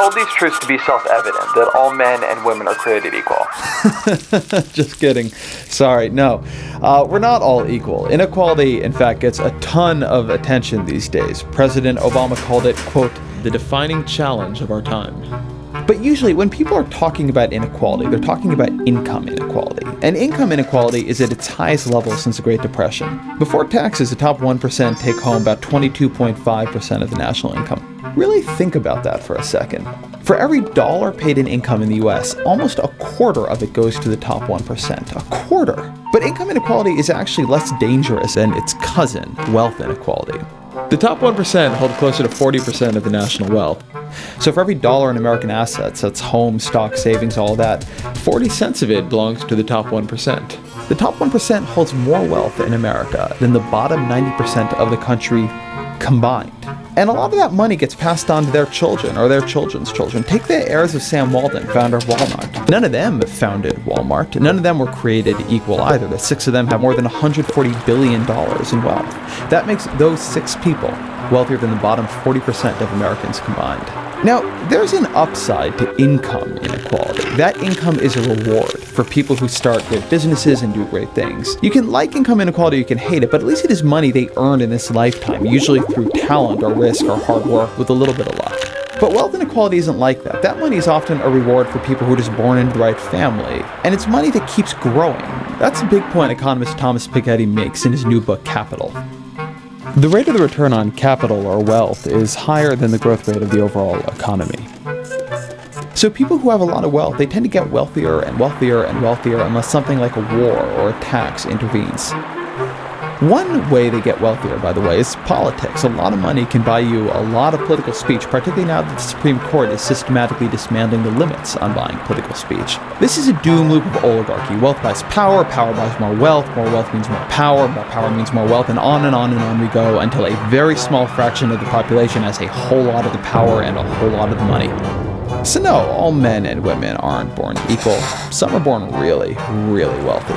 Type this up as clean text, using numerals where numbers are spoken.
hold these truths to be self-evident, that all men and women are created equal. Just kidding. Sorry, no. We're not all equal. Inequality, in fact, gets a ton of attention these days. President Obama called it, quote, the defining challenge of our time. But usually when people are talking about inequality, they're talking about income inequality. And income inequality is at its highest level since the Great Depression. Before taxes, the top 1% take home about 22.5% of the national income. Really think about that for a second. For every dollar paid in income in the US, almost a quarter of it goes to the top 1%. A quarter. But income inequality is actually less dangerous than its cousin, wealth inequality. The top 1% hold closer to 40% of the national wealth. So for every dollar in American assets, that's home, stock, savings, all that, 40 cents of it belongs to the top 1%. The top 1% holds more wealth in America than the bottom 90% of the country combined. And a lot of that money gets passed on to their children or their children's children. Take the heirs of Sam Walton, founder of Walmart. None of them founded Walmart. None of them were created equal either. The 6 of them have more than $140 billion in wealth. That makes those 6 people wealthier than the bottom 40% of Americans combined. Now, there's an upside to income inequality. That income is a reward for people who start great businesses and do great things. You can like income inequality, you can hate it, but at least it is money they earn in this lifetime, usually through talent or risk or hard work with a little bit of luck. But wealth inequality isn't like that. That money is often a reward for people who are just born into the right family. And it's money that keeps growing. That's a big point economist Thomas Piketty makes in his new book, Capital. The rate of the return on capital or wealth is higher than the growth rate of the overall economy. So people who have a lot of wealth, they tend to get wealthier and wealthier and wealthier unless something like a war or a tax intervenes. One way they get wealthier, by the way, is politics. A lot of money can buy you a lot of political speech, particularly now that the Supreme Court is systematically dismantling the limits on buying political speech. This is a doom loop of oligarchy. Wealth buys power, power buys more wealth means more power means more wealth, and on we go until a very small fraction of the population has a whole lot of the power and a whole lot of the money. So no, all men and women aren't born equal. Some are born really, really wealthy.